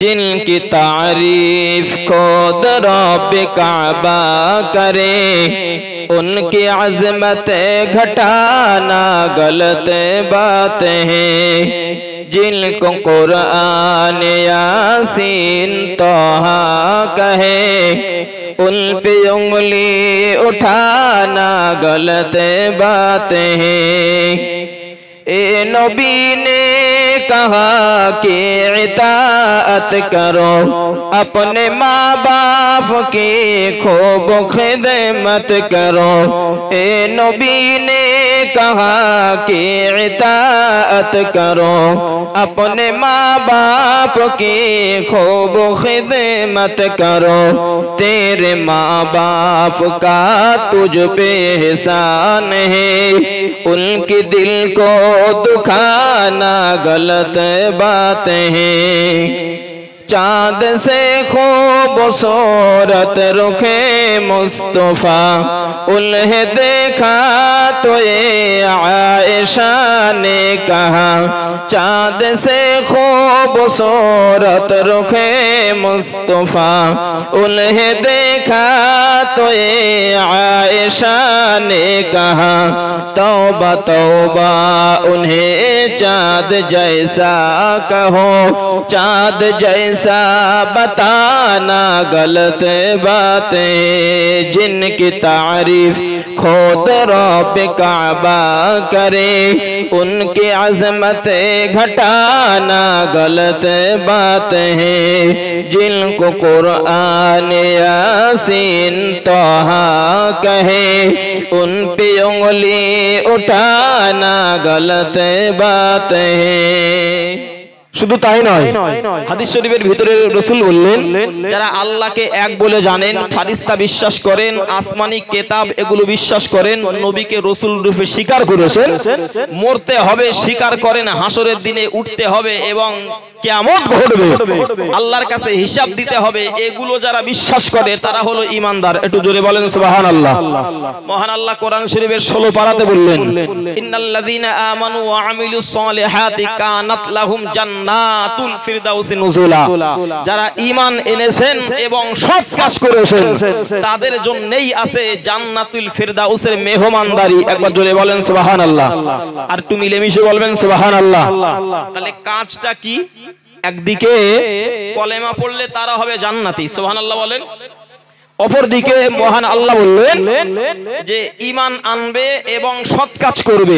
जिनकी तारीफ खुद रब काबा करे, उनकी अज़मत घटाना गलत बात है। जिनको कुरान यासीन तोहा कहे, उन पे उंगली उठाना गलत बात है। ए नबी ने कहा कि इताअत करो, अपने माँ बाप की खूब खिदमत करो। ए नबी ने कहा कि इताअत करो, अपने माँ बाप की खूब खिदमत करो। तेरे माँ बाप का तुझ पे एहसान है, उनके दिल को दुखाना गलत बात है। चाँद से खूबसूरत रुखे मुस्तफा, उन्हें देखा तो ये आयशा ने कहा। चाँद से खूबसूरत रुखे मुस्तफा, उन्हें देखा तो ये आयशा ने कहा। तौबा तौबा उन्हें चाँद जैसा कहो, चाँद जैसा बताना गलत बात है। जिनकी तारीफ खुद रब काबा करे, उनकी अज़मत घटाना गलत बात है। जिनको कुरान यासीन तोहा कहे, उन पे उंगली उठाना गलत बात है। শুধু তাই নয়, হাদিস শরীফের ভিতরে রাসূল বললেন, যারা আল্লাহকে এক বলে জানেন, ফারিস্তা বিশ্বাস করেন, আসমানি কিতাব এগুলো বিশ্বাস করেন, নবীকে রাসূল রূপে স্বীকার করেছেন, মরতে হবে স্বীকার করেন, হাসরের দিনে উঠতে হবে এবং কিয়ামত ঘটবে, আল্লাহর কাছে হিসাব দিতে হবে, এগুলো যারা বিশ্বাস করে তারা হলো ঈমানদার। একটু জোরে বলেন সুবহানাল্লাহ। মহান আল্লাহ কোরআন শরীফের 16 পারাতে বললেন, ইন্নাল্লাযীনা আমানু ওয়া আমিলুস সালিহাতি কানাত লাহুম জান্নাতুল ফিরদাউসি নুজুলা। যারা ঈমান এনেছেন এবং সৎ কাজ করেছেন তাদের জন্যই আছে জান্নাতুল ফিরদাউসের মেহমানদারি। একবার জোরে বলেন সুবহানাল্লাহ, আর একটু মিলেমিশে বলবেন সুবহানাল্লাহ। তাহলে কাজটা কি? একদিকে কলেমা পড়লে তারা হবে জান্নাতি, সুবহানাল্লাহ বলেন। অপরদিকে মহান আল্লাহ বললেন যে ঈমান আনবে এবং সৎ কাজ করবে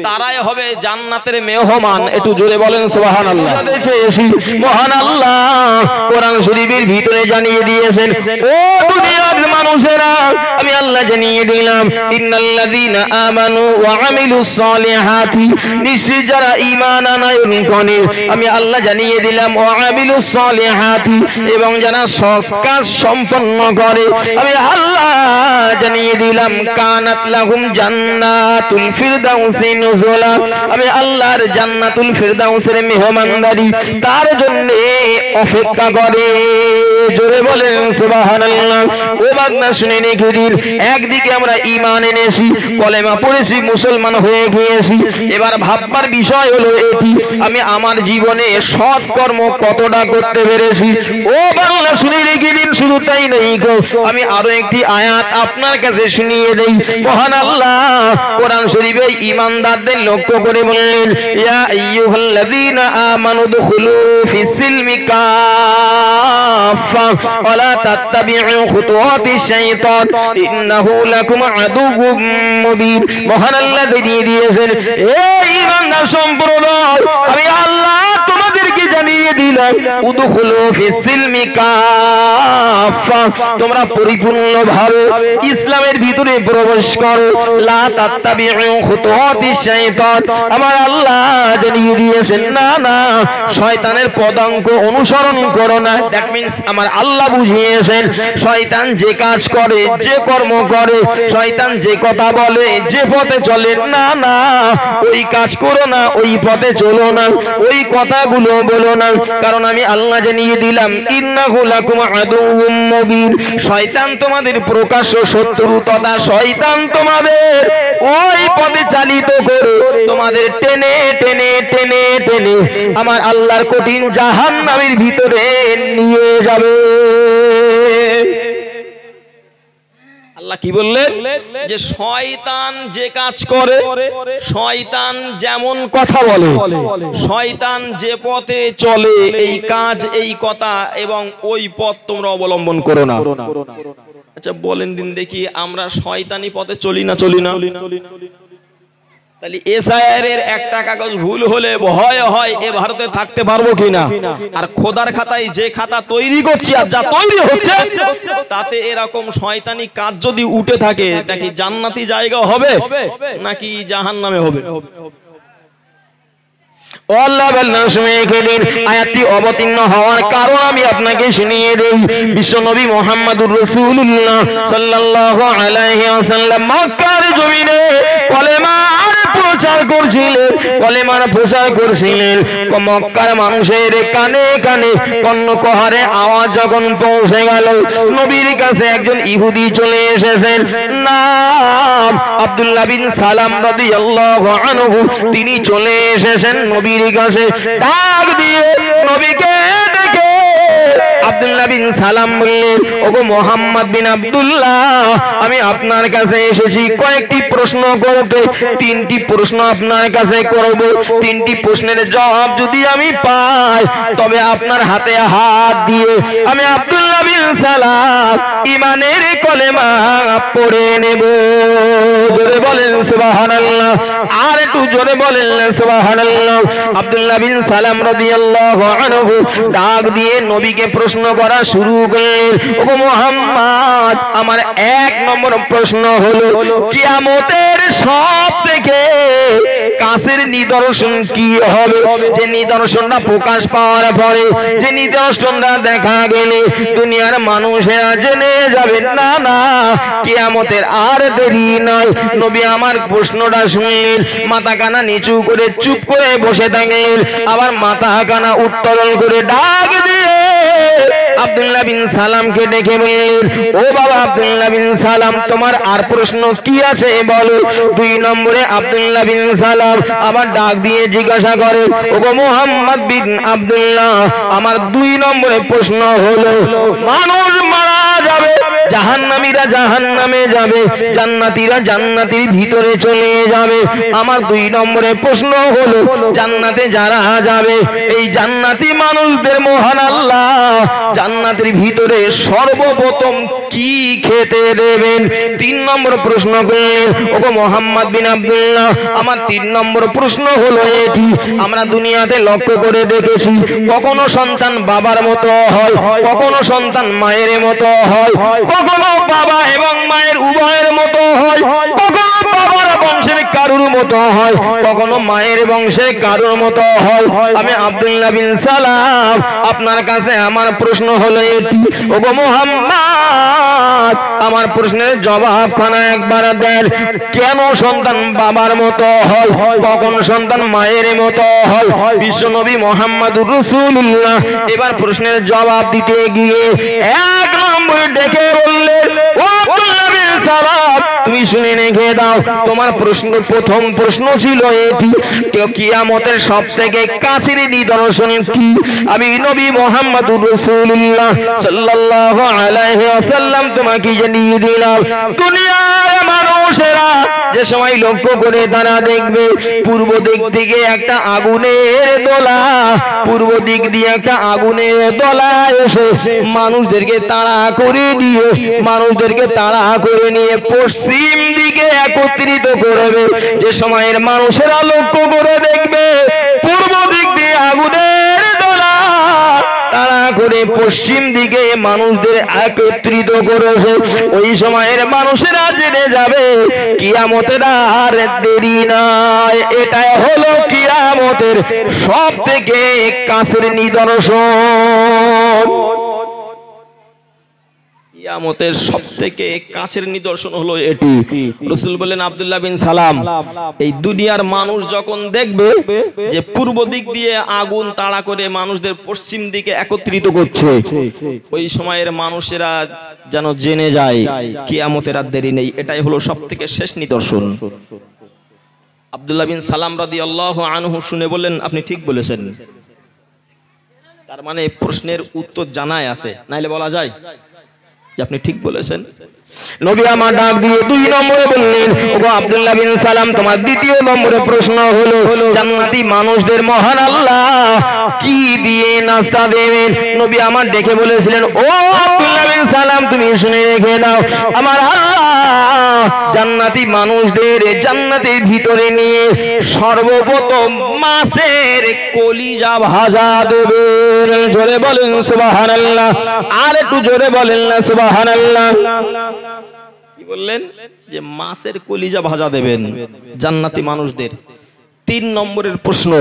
তারাই হবে জান্নাতের মেহমান। একটু জোরে বলেন সুবহানাল্লাহ। মহান আল্লাহ কোরআন শরীফের ভিতরে জানিয়ে দিয়েছেন, ও দুনিয়ার মানুষেরা, আমি আল্লাহ জানিয়ে দিলাম, ইন্নাল্লাযীনা আমানু ওয়া আমিলুস সালিহাতি, নিশ্চয় যারা ঈমান আনয়ন করে, আমি আল্লাহ জানিয়ে দিলাম, ওয়া আমিলুস সালিহাতি, এবং যারা সৎ কাজ সম্পন্ন করে, আমি আল্লাহ জানিয়ে দিলাম, কানাত লাহুম জান্নাতুল ফিরদাউসি নুজুলা, আমি আল্লাহর জান্নাতুল ফিরদাউসের মেহমানদারি তার জন্য অপেক্ষা করে। জোরে বলেন সুবহানাল্লাহ। ও বান্দা শুনে রেখে দিন, একদিকে আমরা ঈমান এনেছি, কলেমা পড়েছি, মুসলমান হয়ে গিয়েছি, এবার ভাববার বিষয় হলো এটি, আমি আমার জীবনে সৎ কর্ম কতটা করতে পেরেছি। ও বান্দা শুনে রেখে দিন, শুধু তাই নয় গো, আমি আরো একটি আয়াত আপনার কাছে শুনিয়ে দেই। মহান আল্লাহ কোরআন শরীফে ঈমানদারদের লক্ষ্য করে বললেন, ইয়া আইয়ুহাল্লাযীনা আমানু দুখুলু ফিস-সিলমি কাফা ওয়া লা তাত্তাবিউ খুতুওয়াতিশ শাইতান ইন্নাহু লাকুম আদুউম মুবিন। মহান আল্লাহ জানিয়ে দিয়েছেন, এই ঈমানদার সম্প্রদায়, আমি আল্লাহ তোমাদেরকে জানিয়ে দিলাম, উদখুলু ফিস-সিলমি কাফা, তোমরা পরিপূর্ণভাবে ইসলামের ভিতরে প্রবেশ করো, লা তাত্তাবিউ খুতুওয়াতিশ শাইতান, আমার আল্লাহ জানিয়ে দিয়েছেন, না না, শয়তানের পদাঙ্ক অনুসরণ করো না। দ্যাট মিন্স আমার আল্লাহ বুঝিয়েছেন, শয়তান যে কাজ করে, যে কর্ম করে, শয়তান যে কথা বলে, যে পথে চলে, না না, ওই কাজ করো না, ওই পথে চলো না, ওই কথাগুলো বলো করো না, কারণ আমি আল্লাহ জানিয়ে দিলাম ইন্নাহু লাকুম আদুউম মুবিন, শয়তান তোমাদের প্রকাশ্য শত্রু তথা শয়তান তোমাদের ওই পথে চালিত করে তোমাদের টেনে টেনে টেনে টেনে আমার আল্লাহর কঠিন জাহান্নামের ভিতরে নিয়ে যাবে। আল্লাহ কি বললেন যে শয়তান যে কাজ করে, শয়তান যেমন কথা বলে, শয়তান যে পথে চলে, এই কাজ এই কথা এবং ওই পথ তোমরা অবলম্বন করো না। আচ্ছা বলেন দিন দেখি, আমরা শয়তানি পথে চলি না চলি না? তাহলে এসআইআর এর একটা কাগজ ভুল হলে ভয় হয় এ ভারতে থাকতে পারবো কিনা, আর খোদার খাতায় যে খাতা তৈরি করছি আর যা তৈরি হচ্ছে তাতে এরকম শয়তানি কাজ যদি উঠে থাকে, নাকি জান্নাতি জায়গা হবে নাকি জাহান্নামে হবে? আয়াতটি অবতীর্ণ হওয়ার কারণ আমি আপনাকে শুনিয়ে দেই। বিশ্বনবী মুহাম্মদুর রাসূলুল্লাহ সাল্লাল্লাহু আলাইহি ওয়াসাল্লাম মক্কার জমিনে কলেমার প্রচার করছিলেন, কলেমার প্রচার করছিলেন। মক্কার মানুষের কানে কানে কর্ণকহারে আওয়াজ যখন পৌঁছে গেল, নবীর কাছে একজন ইহুদি চলে এসেছেন, নাম আব্দুল্লাহ বিন সালাম রাদিয়াল্লাহু আনহু। তিনি চলে এসেছেন নবীর কাছে, ডাক দিয়ে নবীকে ডেকে আব্দুল্লাহ বিন সালাম বললেন, ওগো মুহাম্মদ বিন আব্দুল্লাহ, আমি আপনার কাছে এসেছি কয়েকটি প্রশ্ন করতে। তিনটি প্রশ্ন আপনার কাছে করব, তিনটি প্রশ্নের জবাব যদি আমি পাই তবে আপনার হাতে হাত দিয়ে আমি আব্দুল্লাহ বিন সালাম ঈমানের কলেমা পড়ে নেব। জোরে বলেন সুবহানাল্লাহ, আর একটু জোরে বলেন সুবহানাল্লাহ। আব্দুল্লাহ বিন সালাম রাদিয়াল্লাহু আনহু ডাক দিয়ে নবীকে প্রশ্ন করা শুরু করলেন, ওগো মুহাম্মদ, আমার এক নম্বর প্রশ্ন হলো কিয়ামতের সবথেকে কাছের নিদর্শন কি হবে? যে নিদর্শনটা প্রকাশ পাওয়ার পরে, যে নিদর্শনটা দেখা গেলে দুনিয়ার মানুষেরা জেনে যাবে না না কিয়ামতের আর দেরি নাই। নবী আমার প্রশ্নটা শুনলেন, মাথা কানা নিচু করে চুপ করে বসে থাকলেন, আবার মাথা কানা উত্তোলন করে ডাক দিয়ে আব্দুল্লাহ বিন সালামকে ডেকে বললেন, ও বাবা আব্দুল্লাহ বিন সালাম, তোমার আর প্রশ্ন কি আছে বলো। দুই নম্বরে আব্দুল্লাহ বিন সালাম আবার ডাক দিয়ে জিজ্ঞাসা করে, ওগো মুহাম্মদ বিন আব্দুল্লাহ, আমার দুই নম্বরে প্রশ্ন হলো মানুষ মারা যাবে, জাহান্নামীরা জাহান্নামে যাবে, জান্নাতীরা জান্নাতের ভিতরে চলে যাবে। আমার দুই নম্বরে প্রশ্ন হলো জান্নাতে যারা যাবে, এই জান্নাতি মানুষদের মহান আল্লাহ জান্নাতের ভিতরে সর্বপ্রথম কি খেতে দেবেন। তিন নম্বর প্রশ্ন করলেন, ওগো মুহাম্মদ বিন আব্দুল্লাহ, আমার তিন নম্বর প্রশ্ন হলো এটি, আমরা দুনিয়াতে লক্ষ্য করে দেখেছি কখনো সন্তান বাবার মতো হয়, কখনো সন্তান মায়ের মতো হয়, কখনো বাবা এবং মায়ের উভয়ের মতো হয়, কখনো বাবার বংশের কারুর মতো হয়, কখনো মায়ের বংশের কারুর মতো হয়। আমি আব্দুল্লাহ বিন সালাম আপনার কাছে আমার প্রশ্ন হলো এটি, ওগো মুহাম্মদ, আমার প্রশ্নের জবাব খানা একবার দেন। কেন সন্তান বাবার মতো হয়, কখন সন্তান মায়ের মতো হয়? বিশ্বনবী মুহাম্মদুর রাসূলুল্লাহ এবার প্রশ্নের জবাব দিতে গিয়ে এক নম্বর ডেকে বললেন, ও আব্দুল্লাহ বিন সালাম, তুমি শুনে রেখে দাও, তোমার প্রশ্ন প্রথম প্রশ্ন ছিল এটি, কিয়ামতের সবথেকে কাছের নিদর্শন কি? আমি নবী মুহাম্মদুর রাসূলুল্লাহ সাল্লাল্লাহু আলাইহি ওয়াসাল্লাম তোমাকে জানিয়ে দিলাম, দুনিয়ার মানুষেরা যে সময় লক্ষ্য করে তারা দেখবে পূর্ব দিক থেকে একটা আগুনের দোলা, পূর্ব দিক দিয়ে একটা আগুনের দোলা এসে মানুষদেরকে তাড়া করে দিয়ে, মানুষদেরকে তাড়া করে নিয়ে পশ্চিম দিকে একত্রিত করবে। যে সময়ের মানুষেরা লক্ষ্য করে দেখবে পূর্ব দিক দিয়ে আগুনের দোলা তাড়া করে পশ্চিম দিকে মানুষদের একত্রিত করেছে, ওই সময়ের মানুষেরা জেনে যাবে কিয়ামতের আর দেরি নাই। এটাই হলো কিয়ামতের সব থেকে কাছের নিদর্শন। কিয়ামতের সবথেকে কাছের নিদর্শন হলো এটি। রাসূল বলেন আব্দুল্লাহ বিন সালাম, এই দুনিয়ার মানুষ যখন দেখবে যে পূর্ব দিক দিয়ে আগুন তাড়া করে মানুষদের পশ্চিম দিকে একত্রিত করছে, ওই সময়ের মানুষেরা যেন জেনে যায় কিয়ামতের আর দেরি নেই। এটাই হলো সবথেকে শেষ নিদর্শন। আব্দুল্লাহ বিন সালাম রাদিয়াল্লাহু আনহু শুনে বললেন, আপনি ঠিক বলেছেন। তার মানে প্রশ্নের উত্তর জানাই আছে, নাইলে বলা যায় যে আপনি ঠিক বলেছেন। নবী আমার ডাক দিয়ে 2 নম্বরে বললেন, ওগো আব্দুল্লাহ বিন সালাম, তোমার দ্বিতীয় নম্বরে প্রশ্ন হলো জান্নাতি মানুষদের মহান আল্লাহ কি দিয়ে নাস্তা দেবেন। নবী আমার ডেকে বলেছিলেন, ও আব্দুল্লাহ বিন সালাম, তুমি শুনে রেখে দাও, আমার আল্লাহ জান্নাতি মানুষদের জান্নাতের ভিতরে নিয়ে সর্বপ্রথম মাছের কলিজা ভাজা দেবেন। জোরে বলেন সুবহানাল্লাহ, আর একটু জোরে বলেন না সুবহানাল্লাহ। কি বললেন? যে মাছের কলিজা ভাজা দেবেন জান্নাতি মানুষদের। 3 নম্বরের প্রশ্ন,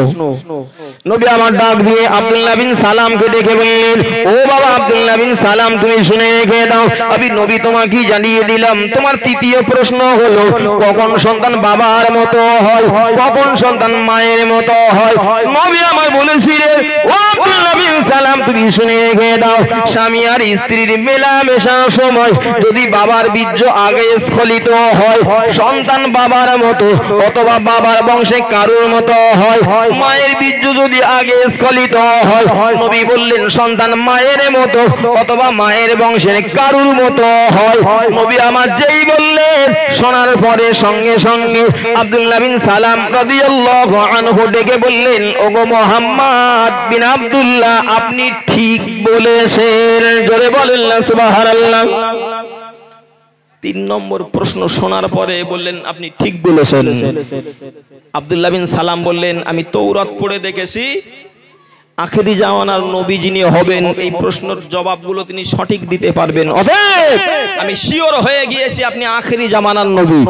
নবী আমার ডাক দিয়ে আব্দুল্লাহ বিন সালামকে ডেকে বললেন, ও বাবা আব্দুল্লাহ বিন সালাম, তুমি শুনে রেখে দাও, আমি নবী তোমাকে জানিয়ে দিলাম, তোমার তৃতীয় প্রশ্ন হলো কখন সন্তান বাবার মতো হয়, কখন সন্তান মায়ের মতো হয়। নবী আমার বলেছিলেন, ও আব্দুল্লাহ বিন সালাম, তুমি শুনে রেখে দাও, স্বামী আর স্ত্রীর মেলামেশার সময় যদি বাবার বীর্য আগে স্খলিত হয়, সন্তান বাবার মতো অথবা বাবার বংশে কারুর মতো হয়। মায়ের বীর্য যদি আগে স্খলিত হয়, নবী বললেন সন্তান মায়ের মতো অথবা মায়ের বংশের কারুর মতো হয়। নবী আমার যেই বললেন, শোনার পরে সঙ্গে সঙ্গে আব্দুল্লাহ বিন সালাম রাদিয়াল্লাহু আনহু ডেকে বললেন, ওগো মুহাম্মদ বিন আব্দুল্লাহ, আপনি ঠিক বলেছেন। জোরে বলেন না সুবহানাল্লাহ। 3 নম্বর প্রশ্ন শোনার পরে বললেন, আপনি ঠিক বলেছেন। আব্দুল্লাহ বিন সালাম বললেন, আমি তৌরাত পড়ে দেখেছি, আখেরি জামানার নবী যিনি হবেন এই প্রশ্নের জবাবগুলো তিনি সঠিক দিতে পারবেন, অতএব আমি শিওর হয়ে গিয়েছি আপনি আখেরি জামানার নবী।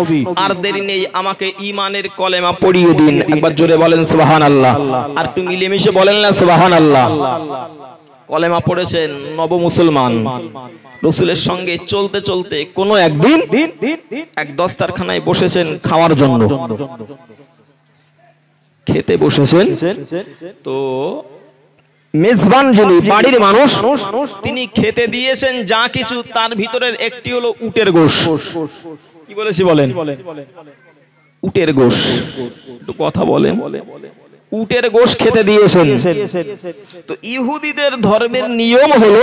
আর দেরি নেই, আমাকে ঈমানের কলেমা পড়িয়ে দিন। একবার জোরে বলেন সুবহানাল্লাহ, আর একটু মিলেমিশে বলেন না সুবহানাল্লাহ। কলেমা পড়েছেন, নব মুসলমান। রাসূলের সঙ্গে চলতে চলতে কোনো একদিন এক দস্তারখানায় বসেছেন খাওয়ার জন্য, খেতে বসেছেন। তো মেজবান যিনি বাড়ির মানুষ, তিনি খেতে দিয়েছেন যা কিছু, তার ভিতরের একটি হলো উটের গোশ। কি বলেছি বলেন? উটের গোশ। একটু কথা বলেন। উটের গোশ খেতে দিয়েছেন। তো ইহুদিদের ধর্মের নিয়ম হলো